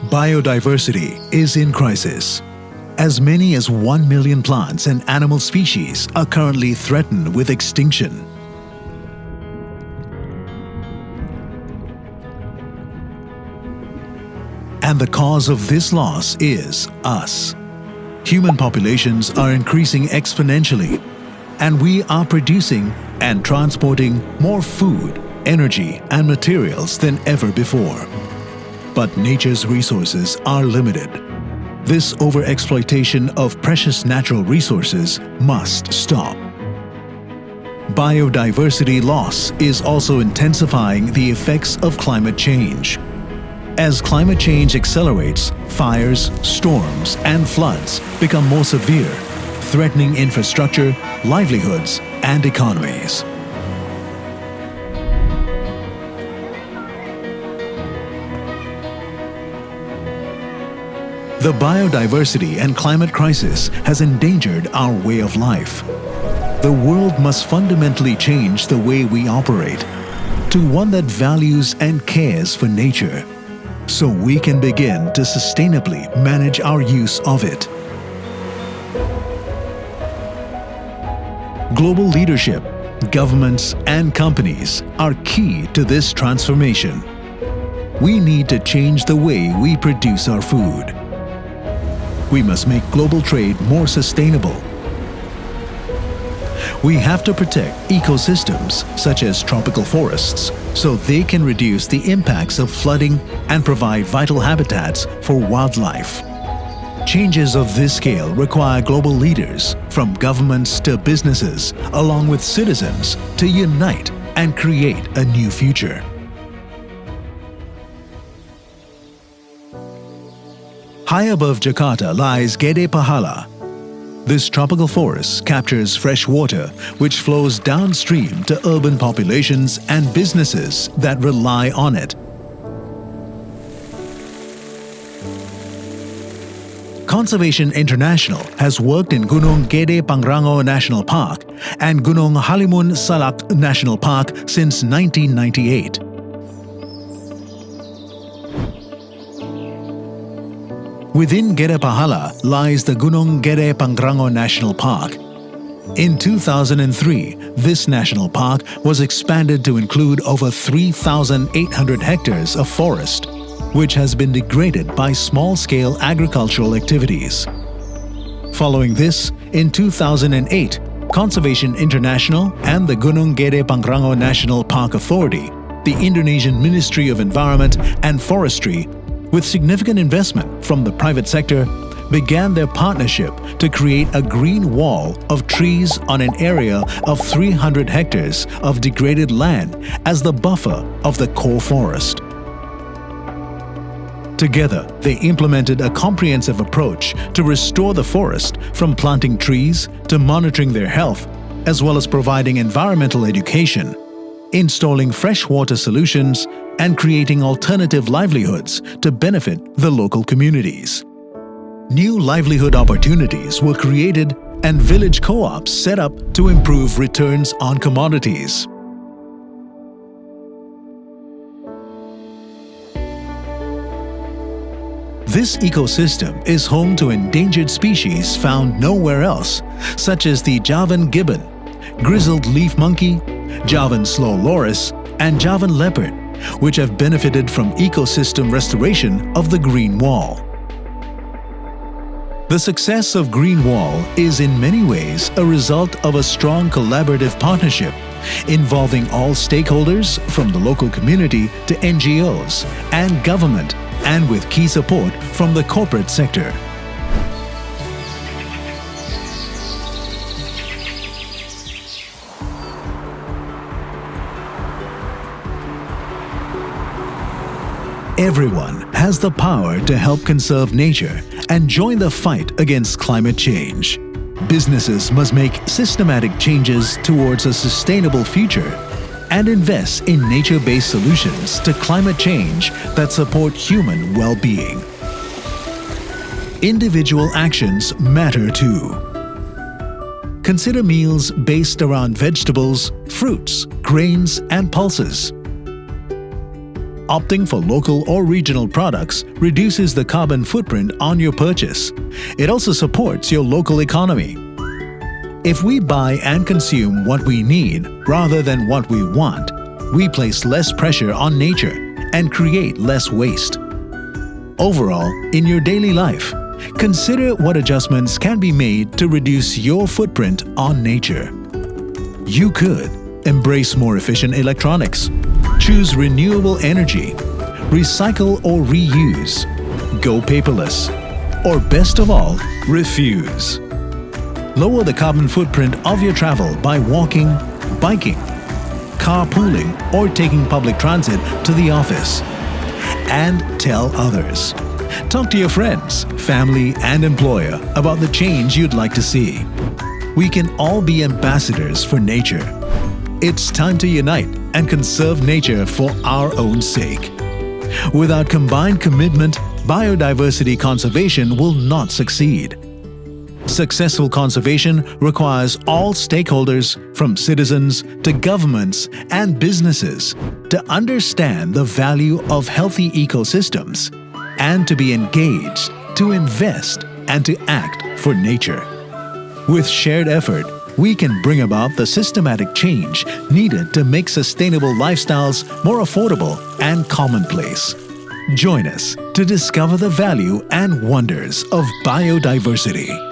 Biodiversity is in crisis. As many as 1 million plants and animal species are currently threatened with extinction. And the cause of this loss is us. Human populations are increasing exponentially, and we are producing and transporting more food, energy, and materials than ever before. But nature's resources are limited. This overexploitation of precious natural resources must stop. Biodiversity loss is also intensifying the effects of climate change. As climate change accelerates, fires, storms, and floods become more severe, threatening infrastructure, livelihoods, and economies. The biodiversity and climate crisis has endangered our way of life. The world must fundamentally change the way we operate to one that values and cares for nature, so we can begin to sustainably manage our use of it. Global leadership, governments, and companies are key to this transformation. We need to change the way we produce our food. We must make global trade more sustainable. We have to protect ecosystems such as tropical forests so they can reduce the impacts of flooding and provide vital habitats for wildlife. Changes of this scale require global leaders, from governments to businesses, along with citizens, to unite and create a new future. High above Jakarta lies Gede Pahala. This tropical forest captures fresh water which flows downstream to urban populations and businesses that rely on it. Conservation International has worked in Gunung Gede Pangrango National Park and Gunung Halimun Salak National Park since 1998. Within Gede Pahala lies the Gunung Gede Pangrango National Park. In 2003, this national park was expanded to include over 3,800 hectares of forest, which has been degraded by small-scale agricultural activities. Following this, in 2008, Conservation International and the Gunung Gede Pangrango National Park Authority, the Indonesian Ministry of Environment and Forestry, with significant investment from the private sector, began their partnership to create a green wall of trees on an area of 300 hectares of degraded land as the buffer of the core forest. Together, they implemented a comprehensive approach to restore the forest, from planting trees to monitoring their health, as well as providing environmental education, installing freshwater solutions, and creating alternative livelihoods to benefit the local communities. New livelihood opportunities were created and village co-ops set up to improve returns on commodities. This ecosystem is home to endangered species found nowhere else, such as the Javan gibbon, grizzled leaf monkey, Javan slow loris, and Javan leopard, which have benefited from ecosystem restoration of the Green Wall. The success of Green Wall is in many ways a result of a strong collaborative partnership involving all stakeholders from the local community to NGOs and government, and with key support from the corporate sector. Everyone has the power to help conserve nature and join the fight against climate change. Businesses must make systematic changes towards a sustainable future and invest in nature-based solutions to climate change that support human well-being. Individual actions matter too. Consider meals based around vegetables, fruits, grains, and pulses. Opting for local or regional products reduces the carbon footprint on your purchase. It also supports your local economy. If we buy and consume what we need rather than what we want, we place less pressure on nature and create less waste. Overall, in your daily life, consider what adjustments can be made to reduce your footprint on nature. You could embrace more efficient electronics, choose renewable energy, recycle or reuse, go paperless, or best of all, refuse. Lower the carbon footprint of your travel by walking, biking, carpooling, or taking public transit to the office. And tell others. Talk to your friends, family, and employer about the change you'd like to see. We can all be ambassadors for nature. It's time to unite and conserve nature for our own sake. Without combined commitment, biodiversity conservation will not succeed. Successful conservation requires all stakeholders, from citizens to governments and businesses, to understand the value of healthy ecosystems and to be engaged, to invest, and to act for nature. With shared effort, we can bring about the systematic change needed to make sustainable lifestyles more affordable and commonplace. Join us to discover the value and wonders of biodiversity.